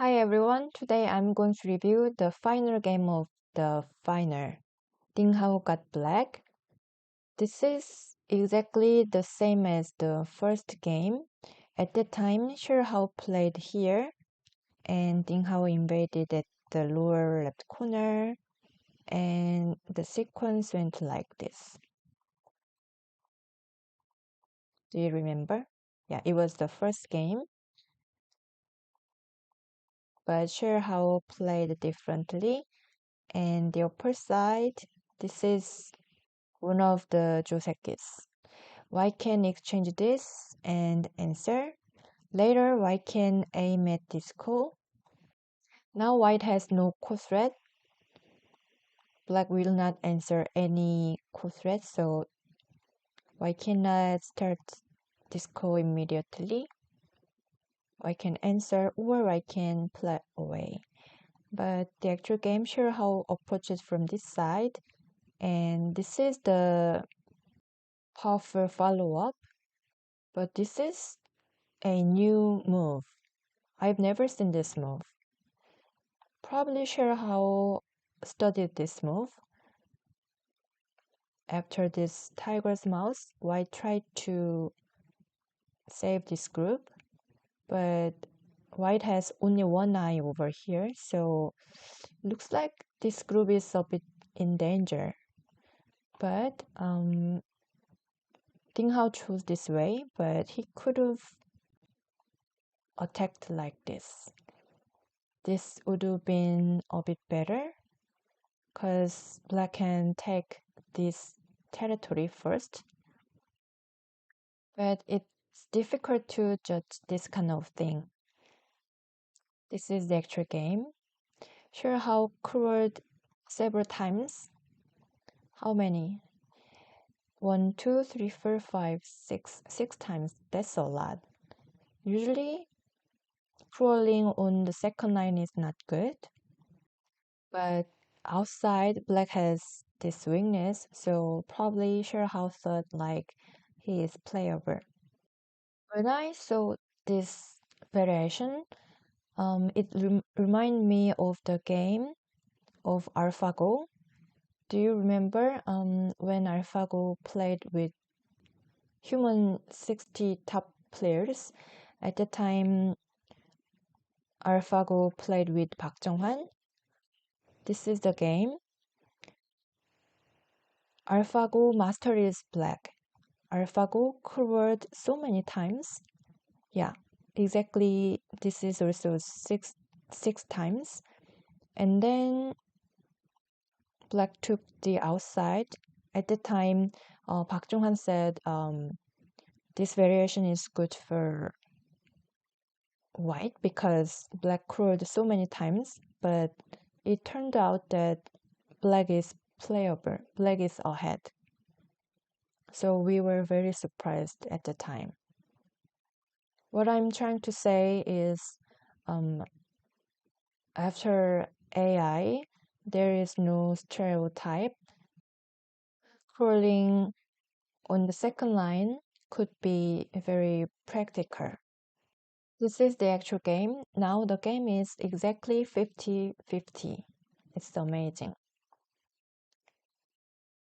Hi everyone, today I'm going to review the final game of the final. Ding Hao got black. This is exactly the same as the first game. At that time, Xie Erhao played here and Ding Hao invaded at the lower left corner, and the sequence went like this. Do you remember? Yeah, it was the first game. But Xie Erhao played differently. And the upper side, this is one of the josekis. White can exchange this and answer. Later, white can aim at this ko. Now white has no ko threat. Black will not answer any ko threat, so white cannot start this ko immediately. White can answer or white can play away. But the actual game, Xie Erhao approaches from this side, and this is the powerful follow-up, but this is a new move. I've never seen this move. Probably Xie Erhao studied this move. After this tiger's mouse, white tried to save this group, but white has only one eye over here, so looks like this group is a bit in danger. But Ding Hao chose this way, but he could have attacked like this. This would have been a bit better, because black can take this territory first. But it's difficult to judge this kind of thing. This is the actual game. Xie Erhao cruelled several times. How many? 1, 2, 3, 4, 5, 6. 6 times. That's a lot. Usually, crawling on the second line is not good. But outside, black has this weakness, so probably Xie Erhao thought like he is playable. When I saw this variation, it reminded me of the game of AlphaGo. Do you remember when AlphaGo played with human 60 top players? At the time, AlphaGo played with Park Jung-hwan. This is the game. AlphaGo master is black. AlphaGo crawled so many times. Yeah, exactly. This is also six times. And then black took the outside. At the time, Park Jung-hwan said this variation is good for white because black crawled so many times, but it turned out that black is playable. Black is ahead. So we were very surprised at the time. What I'm trying to say is after AI, there is no stereotype. Crawling on the second line could be very practical. This is the actual game. Now the game is exactly 50-50. It's amazing.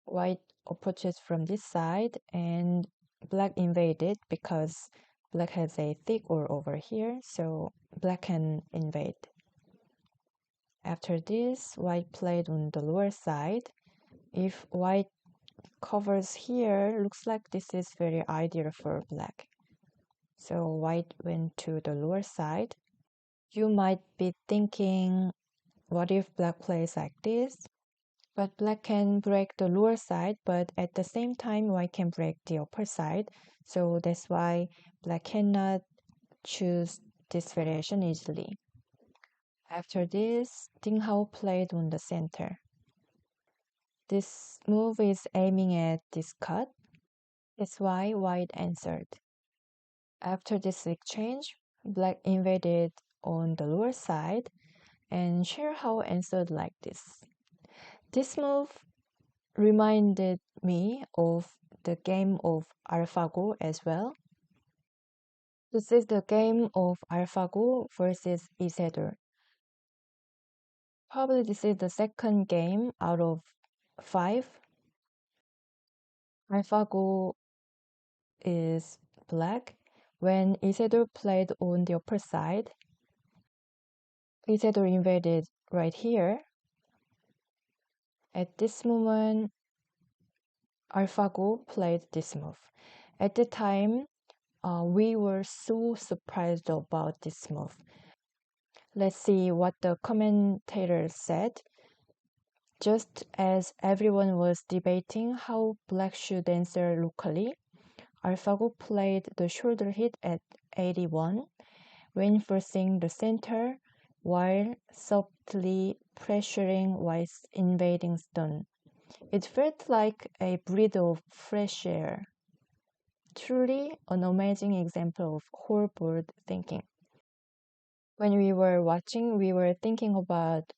White approaches from this side and black invaded because black has a thick ore over here, so black can invade. After this, white played on the lower side. If white covers here, looks like this is very ideal for black. So white went to the lower side. You might be thinking, what if black plays like this? But black can break the lower side, but at the same time, white can break the upper side. So that's why black cannot choose this variation easily. After this, Ding Hao played on the center. This move is aiming at this cut. That's why white answered. After this exchange, black invaded on the lower side, and Xie Erhao answered like this. This move reminded me of the game of AlphaGo as well. This is the game of AlphaGo versus Isidore. Probably this is the second game out of 5. AlphaGo is black. When Isidore played on the upper side, Isidore invaded right here. At this moment, AlphaGo played this move. At the time, we were so surprised about this move. Let's see what the commentators said. Just as everyone was debating how black should answer locally, AlphaGo played the shoulder hit at 81, reinforcing the center while softly pressuring white's invading stone. It felt like a breath of fresh air. Truly an amazing example of whole board thinking. When we were watching, we were thinking about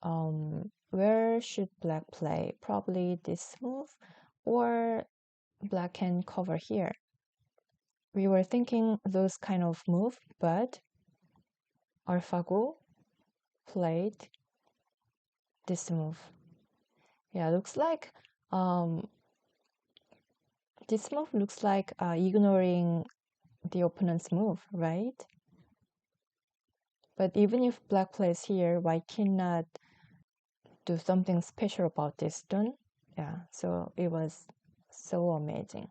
where should black play? Probably this move, or black can cover here. We were thinking those kind of move, but AlphaGo played this move. Yeah, looks like this move looks like ignoring the opponent's move, right? But even if black plays here, white cannot do something special about this stone. Yeah, so it was so amazing.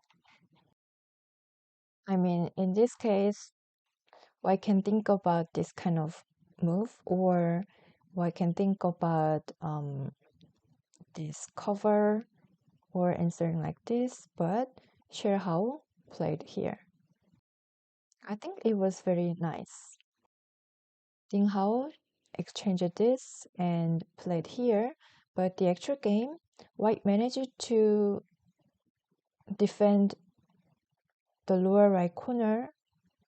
I mean, in this case, white can think about this kind of move, or white can think about this cover or answering like this, but Xie Erhao played here. I think it was very nice. Ding Hao exchanged this and played here, but the actual game, white managed to defend the lower right corner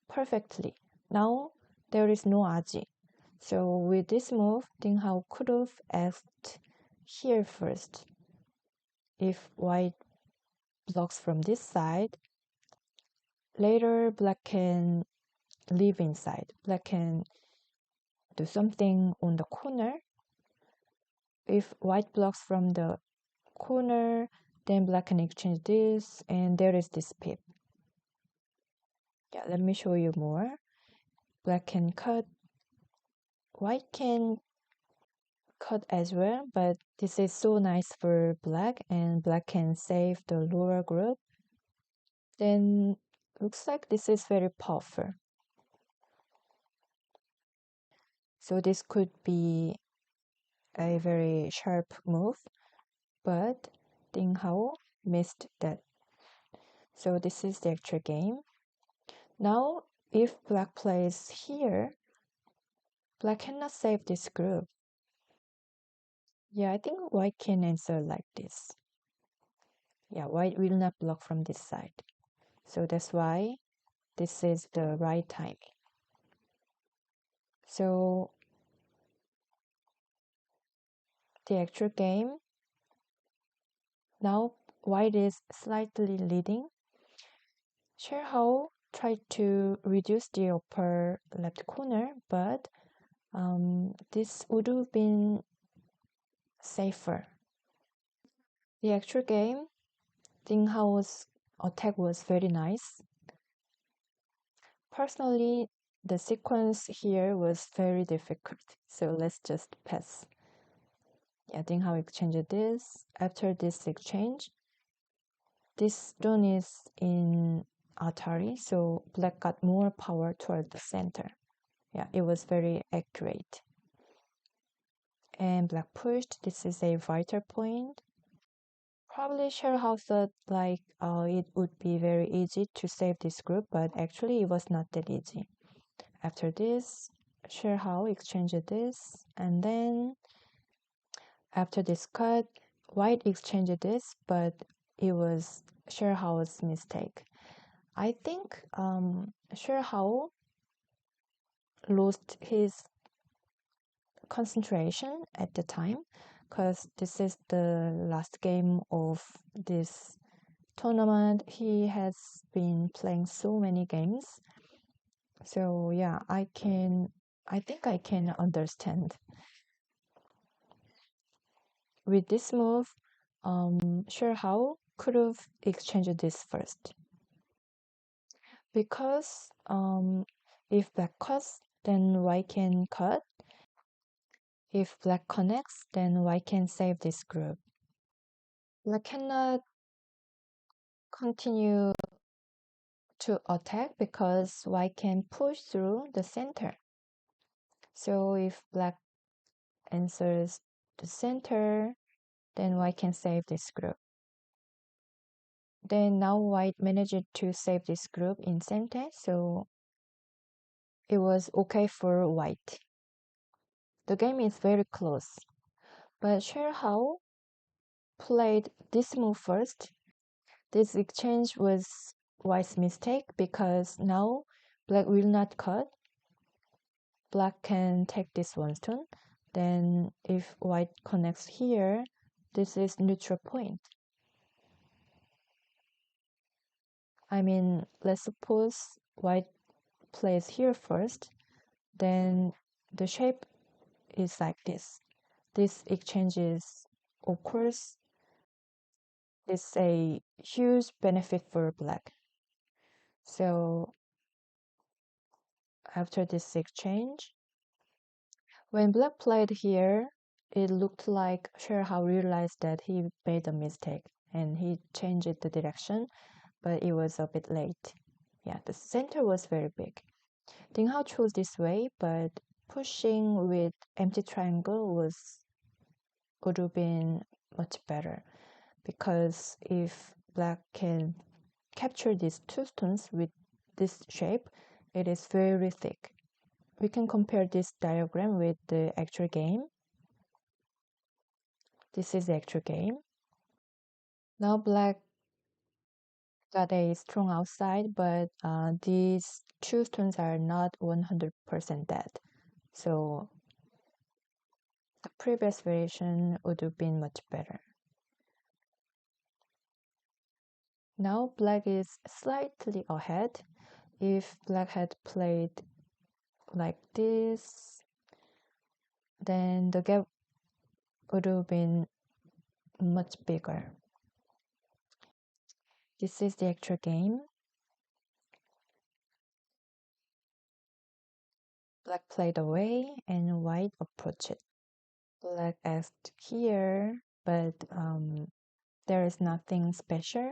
perfectly. Now there is no aji. So with this move, Ding Hao could have asked here first. If white blocks from this side, later black can leave inside. Black can do something on the corner. If white blocks from the corner, then black can exchange this, and there is this pip. Yeah, let me show you more. Black can cut, white can cut as well, but this is so nice for black, and black can save the lower group. Then looks like this is very powerful. So this could be a very sharp move, but Ding Hao missed that. So this is the actual game. Now, if black plays here, black cannot save this group. Yeah, I think white can answer like this. Yeah, white will not block from this side. So that's why this is the right timing. So the actual game, now white is slightly leading. Xie Erhao tried to reduce the upper left corner, but this would have been safer. The actual game, Ding Hao's attack was very nice. Personally, the sequence here was very difficult, so let's just pass. Yeah, Ding Hao exchanged this. After this exchange, this stone is in Atari, so black got more power toward the center. Yeah, it was very accurate. And black pushed. This is a vital point. Probably Xie Erhao thought like it would be very easy to save this group, but actually it was not that easy. After this, Xie Erhao exchanged this, and then after this cut, white exchanged this, but it was Xie Erhao's mistake. I think Xie Erhao lost his concentration at the time, because this is the last game of this tournament. He has been playing so many games. So yeah, I think I can understand. with this move, Xie Erhao could have exchanged this first. Because if black cuts, then white can cut. If black connects, then white can save this group. Black cannot continue to attack because white can push through the center. So if black answers the center, then white can save this group. Then now white managed to save this group in center, so it was okay for white. The game is very close, but Xie Erhao played this move first. This exchange was white's mistake because now black will not cut. Black can take this one stone. Then if white connects here, this is neutral point. I mean, let's suppose white plays here first, then the shape is like this. This exchange is, of course, is a huge benefit for black. So after this exchange, when black played here, it looked like Xie Erhao realized that he made a mistake and he changed the direction, but it was a bit late. Yeah, the center was very big. Ding Hao chose this way, but pushing with empty triangle would have been much better, because if black can capture these two stones with this shape, it is very thick. We can compare this diagram with the actual game. This is the actual game. Now black got a strong outside, but these two stones are not 100% dead. So the previous variation would have been much better. Now black is slightly ahead. If black had played like this, then the gap would have been much bigger. This is the actual game. Black played away and white approached it. Black asked here, but there is nothing special.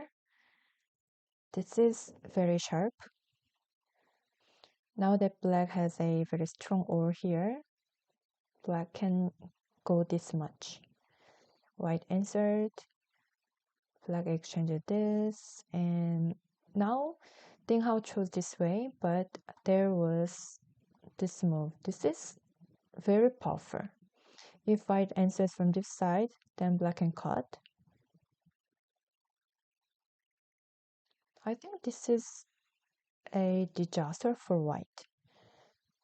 This is very sharp. Now that black has a very strong ore here, black can go this much. White answered, black exchanged this, and now Ding Hao chose this way, but there was this move. This is very powerful. If white answers from this side, then black can cut. I think this is a disaster for white.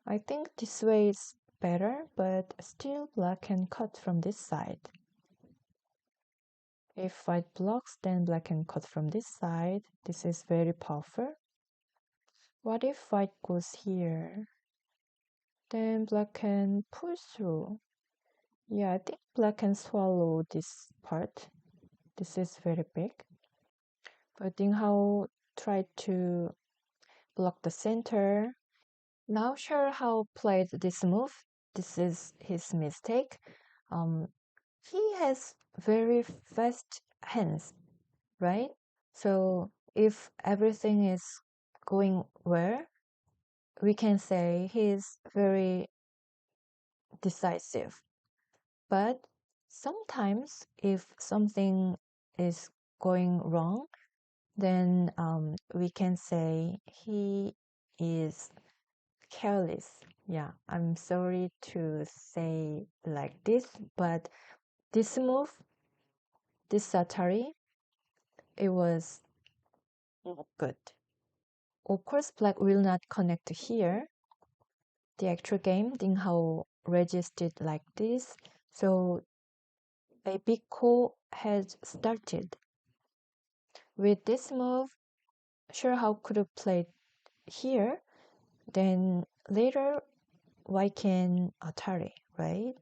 I think this way is better, but still black can cut from this side. If white blocks, then black can cut from this side. This is very powerful. What if white goes here? Then black can push through. Yeah, I think black can swallow this part. This is very big. But Ding Hao tried to block the center. Not sure how played this move. This is his mistake. He has very fast hands, right? So if everything is going well, we can say he's very decisive. But sometimes if something is going wrong, then we can say he is careless. Yeah, I'm sorry to say like this, but this move, this Atari, it was not good. Of course, black will not connect here. The actual game, Ding Hao registered like this, so a big call has started. With this move, Xie Erhao could have played here, then later white can Atari, right?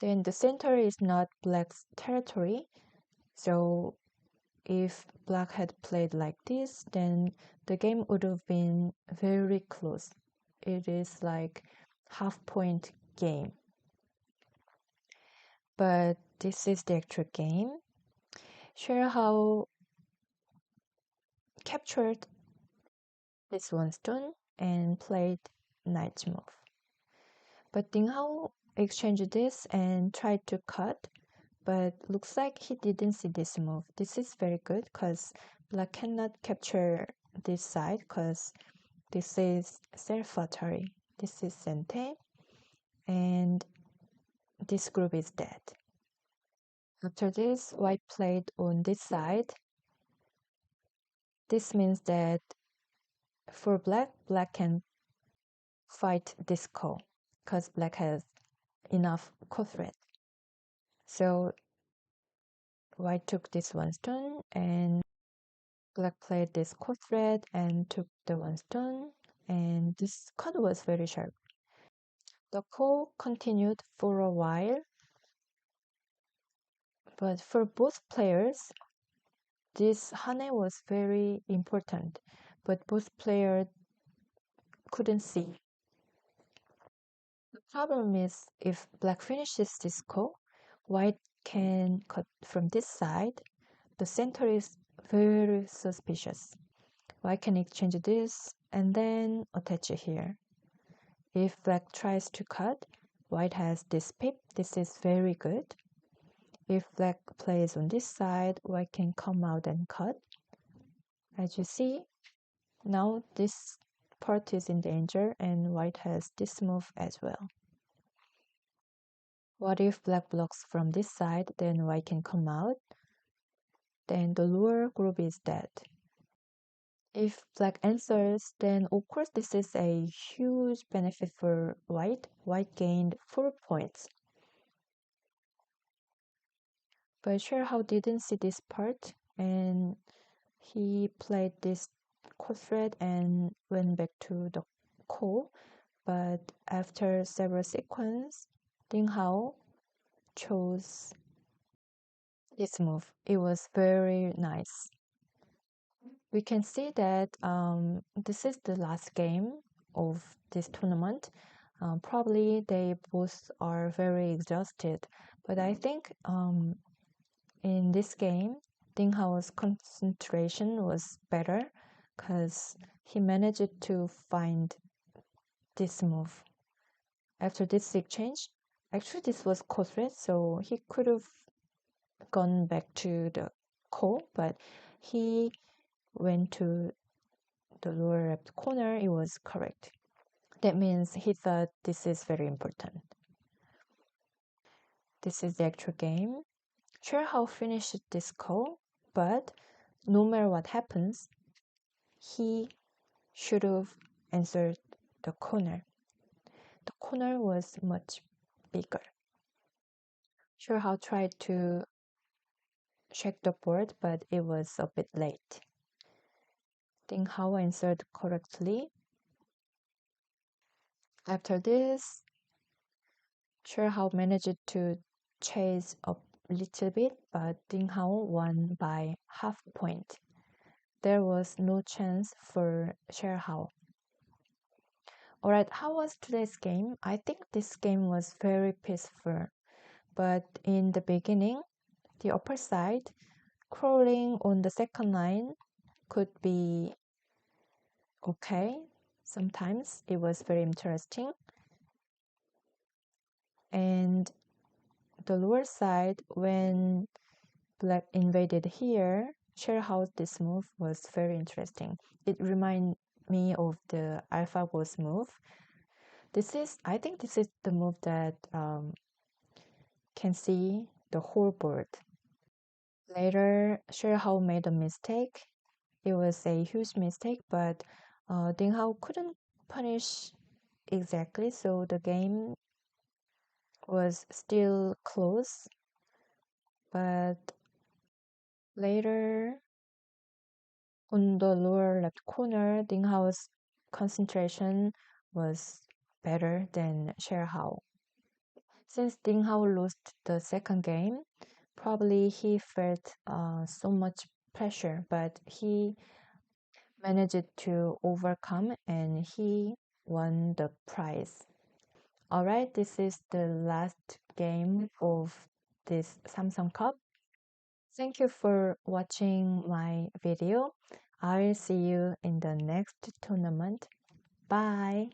Then the center is not black's territory. So if black had played like this, then the game would have been very close. It is like half-point game. But this is the actual game. Xie Erhao captured this one stone and played knight move. But Ding Hao exchanged this and tried to cut, but looks like he didn't see this move. This is very good because black cannot capture this side because this is self-flattery. This is Sente, and this group is dead. After this, white played on this side. This means that for black, black can fight this ko because black has enough ko threat. So white took this one stone and black played this ko threat and took the one stone, and this card was very sharp. The ko continued for a while, but for both players, this hane was very important, but both players couldn't see. The problem is if black finishes this ko, white can cut from this side. The center is very suspicious. White can exchange this and then attach it here. If black tries to cut, white has this pip. This is very good. If black plays on this side, white can come out and cut. As you see, now this part is in danger and white has this move as well. What if black blocks from this side, then white can come out? Then the lower group is dead. If black answers, then of course this is a huge benefit for white. White gained 4 points. But Xie Erhao didn't see this part, and he played this ko thread and went back to the ko. But after several sequences, Ding Hao chose this move. It was very nice. We can see that this is the last game of this tournament. Probably they both are very exhausted, but I think in this game, Ding Hao's concentration was better because he managed to find this move. After this exchange, actually this was ko threat, so he could have gone back to the ko, but he went to the lower left corner. It was correct. That means he thought this is very important. This is the actual game. Xie Erhao finished this ko, but no matter what happens, he should have answered the corner. The corner was much bigger. Xie Erhao tried to check the board, but it was a bit late. Ding Hao answered correctly. After this, Xie Erhao managed to chase a little bit, but Ding Hao won by half point. There was no chance for Xie Erhao. Alright, how was today's game? I think this game was very peaceful, but in the beginning, the upper side, crawling on the second line could be okay. Sometimes it was very interesting. And the lower side, when black invaded here, Xie Erhao's this move was very interesting. It reminded me of the AlphaGo's move. I think this is the move that can see the whole board. Later, Xie Erhao made a mistake. It was a huge mistake, but Ding Hao couldn't punish exactly, so the game was still close. But later, on the lower left corner, Ding Hao's concentration was better than Xie Erhao. Since Ding Hao lost the second game, probably he felt so much pressure, but he managed to overcome and he won the prize. Alright, this is the last game of this Samsung Cup. Thank you for watching my video. I'll see you in the next tournament. Bye.